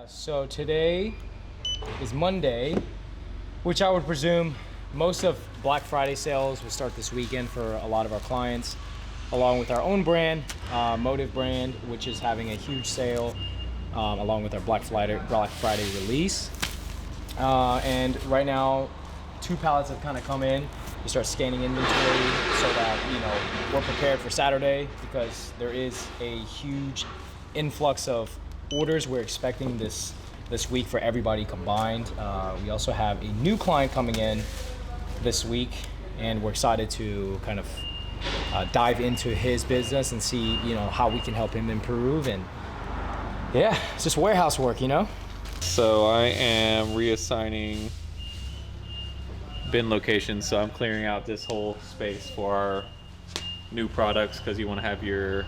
So today is Monday, which I would presume most of Black Friday sales will start this weekend for a lot of our clients, along with our own brand, Modiv brand, which is having a huge sale, along with our Black Friday release. And right now, 2 pallets have kind of come in to start scanning inventory so that, we're prepared for Saturday, because there is a huge influx of orders we're expecting this week for everybody combined. We also have a new client coming in this week, and we're excited to kind of dive into his business and see how we can help him improve. And yeah, it's just warehouse work. So I am reassigning bin locations, so I'm clearing out this whole space for our new products, because you want to have your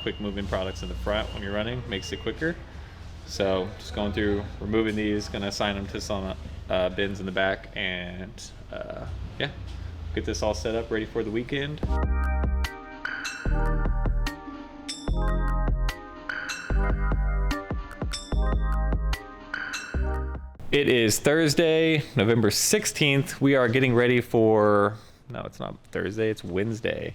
quick moving products in the front when you're running. Makes it quicker. So just going through, removing these, gonna assign them to some bins in the back, and yeah, get this all set up ready for the weekend. It is Thursday, November 16th. We are getting ready for, no, it's not Thursday, it's Wednesday.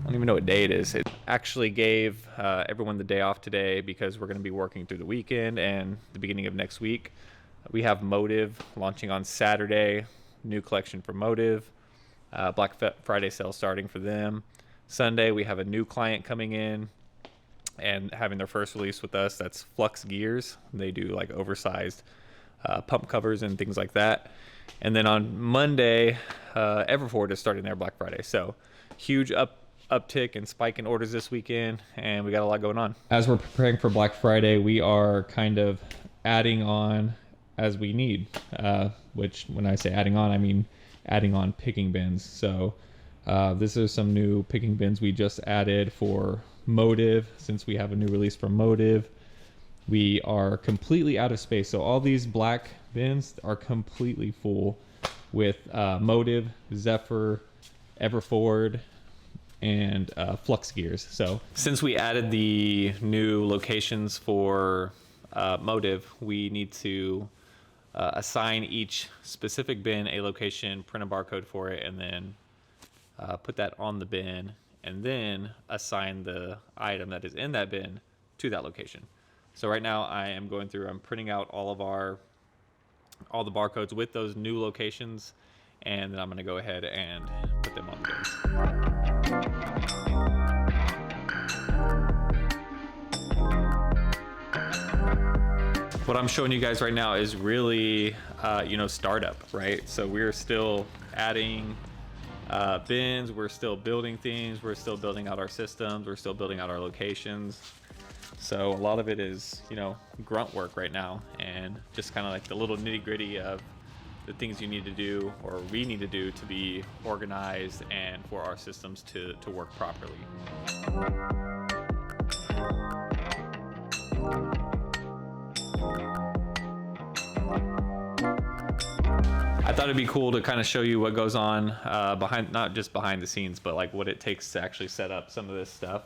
I don't even know what day it is. It actually gave everyone the day off today because we're going to be working through the weekend and the beginning of next week. We have Modiv launching on Saturday, new collection for Modiv. Black Friday sale starting for them. Sunday, we have a new client coming in and having their first release with us. That's Flux Gears. They do like oversized pump covers and things like that. And then on Monday, Everford is starting their Black Friday. So huge uptick and spike in orders this weekend, and we got a lot going on. As we're preparing for Black Friday, we are kind of adding on as we need, which when I say adding on, I mean adding on picking bins. So this is some new picking bins we just added for Modiv. Since we have a new release from Modiv, we are completely out of space. So all these black bins are completely full with Modiv, Zephyr, Everford, and Flux Gears. So since we added the new locations for Modiv, we need to assign each specific bin a location, print a barcode for it, and then put that on the bin, and then assign the item that is in that bin to that location. So right now I am going through, I'm printing out all the barcodes with those new locations, and then I'm going to go ahead and put them on the bins. What I'm showing you guys right now is really, startup, right? So we're still adding bins, we're still building things, we're still building out our systems, we're still building out our locations. So a lot of it is, grunt work right now, and just kind of like the little nitty gritty of the things you need to do, or we need to do, to be organized and for our systems to work properly. I thought it'd be cool to kind of show you what goes on behind, not just behind the scenes, but like what it takes to actually set up some of this stuff.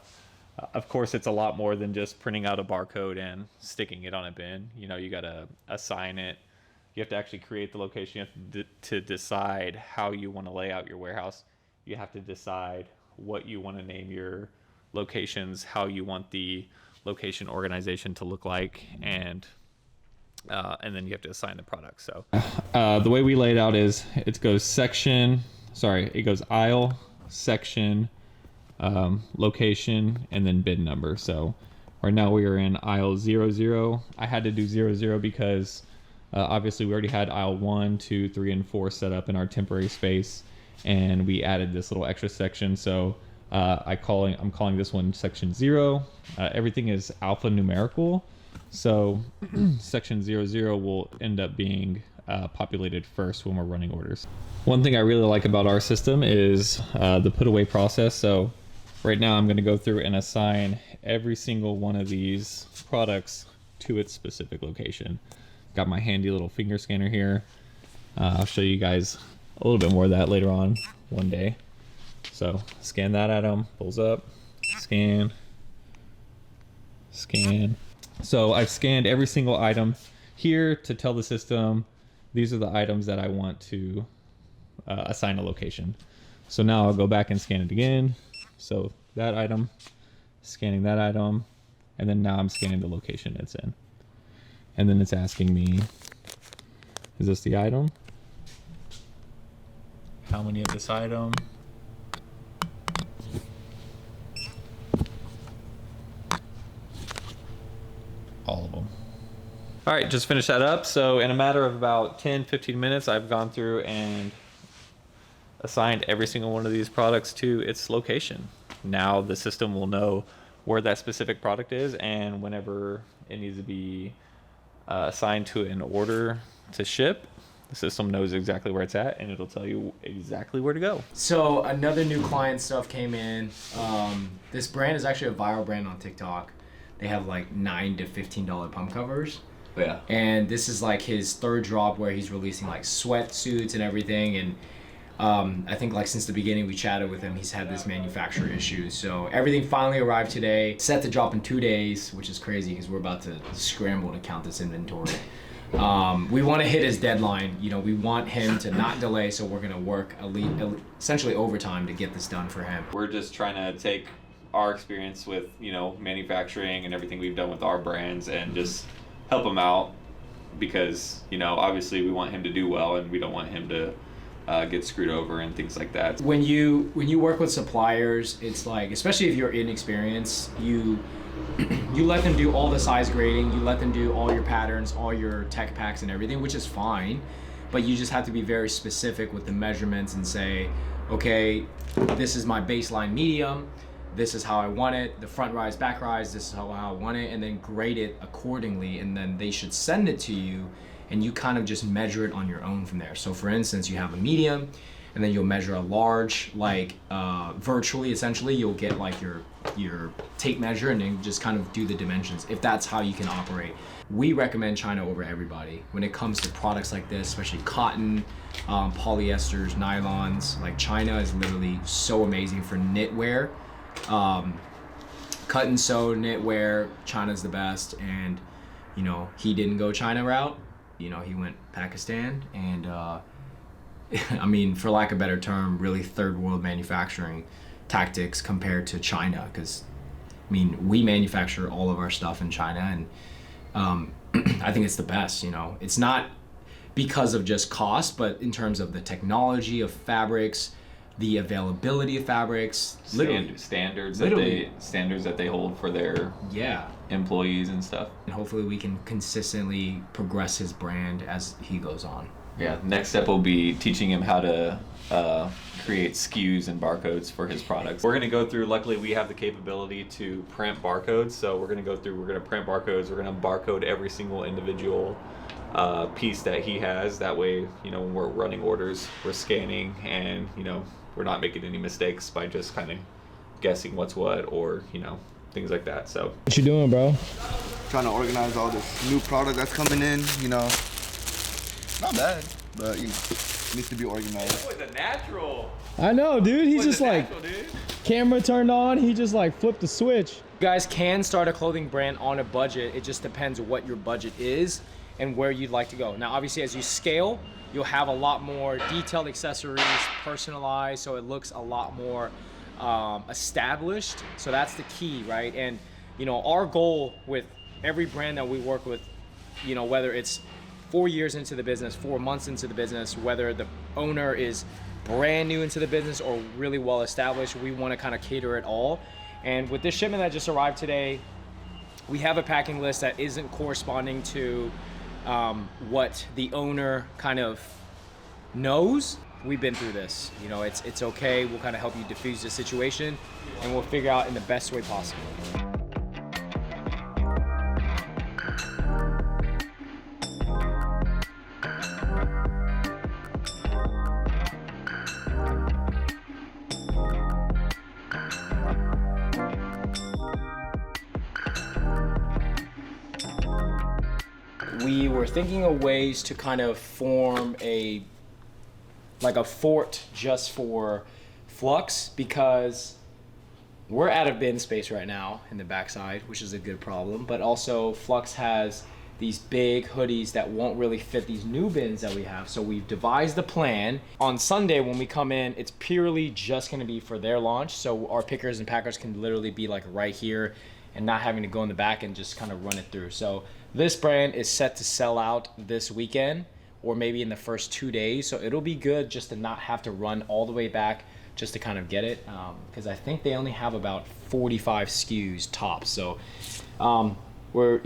Of course, it's a lot more than just printing out a barcode and sticking it on a bin. You got to assign it. You have to actually create the location. You have to decide how you want to lay out your warehouse. You have to decide what you want to name your locations, how you want the location organization to look like, and then you have to assign the product. So the way we lay it out is it goes aisle, section, location, and then bin number. So right now we are in aisle 00. I had to do 00 because obviously we already had aisle 1, 2, 3, and 4 set up in our temporary space, and we added this little extra section. So I'm calling this one section 0. Everything is alphanumerical. So section 00 will end up being populated first when we're running orders. One thing I really like about our system is the put away process. So right now I'm going to go through and assign every single one of these products to its specific location. Got my handy little finger scanner here. I'll show you guys a little bit more of that later on one day. So scan that at them, pulls up, scan, So I've scanned every single item here to tell the system these are the items that I want to assign a location. So now I'll go back and scan it again. So that item, scanning that item, and then now I'm scanning the location it's in. And then it's asking me, is this the item? How many of this item? All of them. All right, just finish that up. So in a matter of about 10-15 minutes, I've gone through and assigned every single one of these products to its location. Now the system will know where that specific product is, and whenever it needs to be assigned to an order to ship, the system knows exactly where it's at, and it'll tell you exactly where to go. So another new client stuff came in. This brand is actually a viral brand on TikTok. They have like $9 to $15 pump covers. Yeah. And this is like his third drop where he's releasing like sweatsuits and everything. And I think like since the beginning we chatted with him, he's had this manufacturer issue. So everything finally arrived today, set to drop in 2 days, which is crazy because we're about to scramble to count this inventory. We want to hit his deadline. You know, we want him to not delay, so we're going to work essentially overtime to get this done for him. We're just trying to take our experience with, you know, manufacturing and everything we've done with our brands and just help him out because, you know, obviously we want him to do well and we don't want him to get screwed over and things like that. When you work with suppliers, it's like, especially if you're inexperienced, you let them do all the size grading, you let them do all your patterns, all your tech packs and everything, which is fine, but you just have to be very specific with the measurements and say, okay, this is my baseline medium, this is how I want it, the front rise, back rise, this is how I want it, and then grade it accordingly, and then they should send it to you, and you kind of just measure it on your own from there. So for instance, you have a medium, and then you'll measure a large, like virtually, essentially, you'll get like your tape measure and then just kind of do the dimensions, if that's how you can operate. We recommend China over everybody. When it comes to products like this, especially cotton, polyesters, nylons, like China is literally so amazing for knitwear. Cut and sew knitwear, China's the best. And you know, he didn't go China route, you know, he went Pakistan, and I mean, for lack of a better term, really third world manufacturing tactics compared to China, because I mean, we manufacture all of our stuff in China, and I think it's the best. You know, it's not because of just cost, but in terms of the technology of fabrics, the availability of fabrics, standards that they hold for their employees and stuff. And hopefully we can consistently progress his brand as he goes on. Yeah, next step will be teaching him how to create SKUs and barcodes for his products. We're going to go through, luckily we have the capability to print barcodes, so we're going to print barcodes, we're going to barcode every single individual piece that he has. That way, you know, when we're running orders, we're scanning and, you know, we're not making any mistakes by just kind of guessing what's what, or, you know, things like that. So what you doing, bro? Trying to organize all this new product that's coming in, you know. Not bad, but you know, it needs to be organized. That was a natural. I know, dude. He's just like, dude. Camera turned on, he just like flipped the switch. You guys can start a clothing brand on a budget. It just depends what your budget is and where you'd like to go. Now, obviously, as you scale, you'll have a lot more detailed accessories, personalized, so it looks a lot more established. So that's the key, right? And you know, our goal with every brand that we work with, you know, whether it's 4 years into the business, 4 months into the business, whether the owner is brand new into the business or really well established, we want to kind of cater it all. And with this shipment that just arrived today, we have a packing list that isn't corresponding to what the owner kind of knows. We've been through this, you know, it's okay. We'll kind of help you diffuse the situation, and we'll figure out in the best way possible. We were thinking of ways to kind of form a fort just for flux, because we're out of bin space right now in the backside, which is a good problem. But also Flux has these big hoodies that won't really fit these new bins that we have. So we've devised a plan. On Sunday when we come in, it's purely just gonna be for their launch. So our pickers and packers can literally be like right here and not having to go in the back and just kind of run it through. So this brand is set to sell out this weekend or maybe in the first 2 days. So it'll be good just to not have to run all the way back just to kind of get it. Because I think they only have about 45 SKUs tops. So we're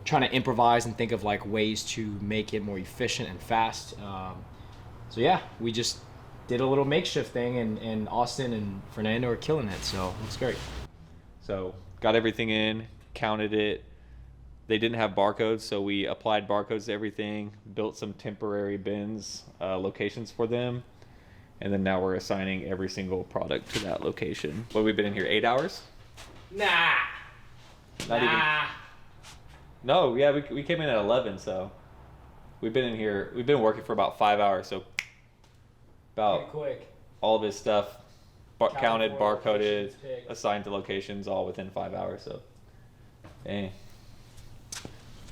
trying to improvise and think of like ways to make it more efficient and fast. So yeah, we just did a little makeshift thing, and Austin and Fernando are killing it. So it's great. So got everything in, counted it. They didn't have barcodes, so we applied barcodes to everything, built some temporary bins, locations for them, and then now we're assigning every single product to that location. What, we've been in here 8 hours? Nah. Not even. No, yeah, we came in at 11, so we've been in here. We've been working for about 5 hours, so about Quick. all of his stuff counted, for, barcoded, locations, picked. assigned to locations, all within 5 hours. So, dang,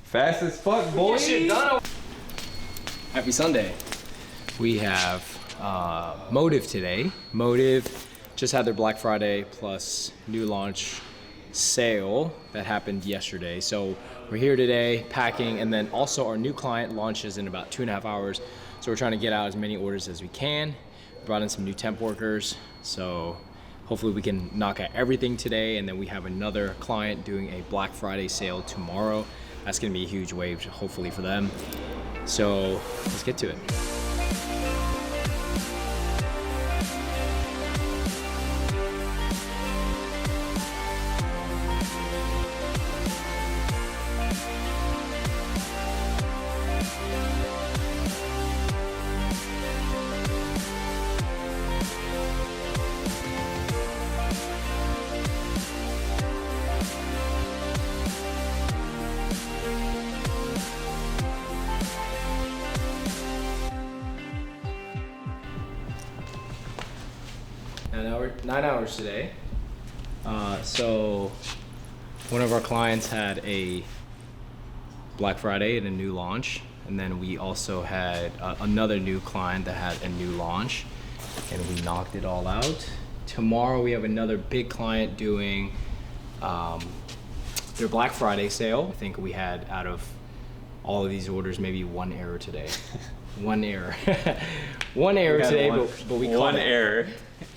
fast as fuck, boy. Happy Sunday. We have Modiv today. Modiv just had their Black Friday plus new launch sale that happened yesterday. So we're here today packing, and then also our new client launches in about 2.5 hours. So we're trying to get out as many orders as we can. Brought in some new temp workers. So hopefully we can knock out everything today, and then we have another client doing a Black Friday sale tomorrow. That's gonna be a huge wave, hopefully, for them. So let's get to it. Nine hours today. So one of our clients had a Black Friday and a new launch, and then we also had another new client that had a new launch, and we knocked it all out. Tomorrow we have another big client doing their Black Friday sale. I think we had, out of all of these orders, maybe one error today. One error. One error today, but we caught one it. error.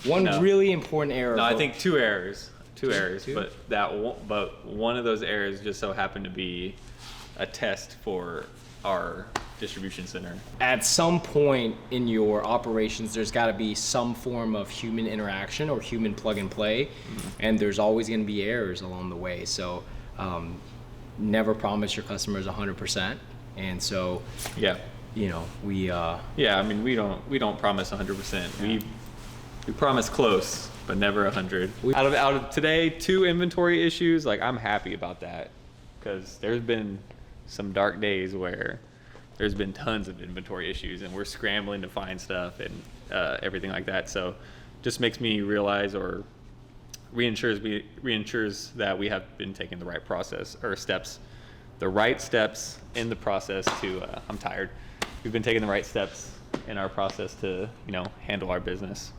One really important error. No, I think two errors. Two errors, but one of those errors just so happened to be a test for our distribution center. At some point in your operations, there's got to be some form of human interaction or human plug and play, and there's always going to be errors along the way. So never promise your customers 100%. And so Yeah. we Yeah, I mean we don't promise 100%. We promise close, but never 100. Out of today, 2 inventory issues, like I'm happy about that, because there's been some dark days where there's been tons of inventory issues, and we're scrambling to find stuff and everything like that. So just makes me realize, or reinsures that we have been taking the right process or steps, the right steps in the process to. I'm tired. We've been taking the right steps in our process to handle our business.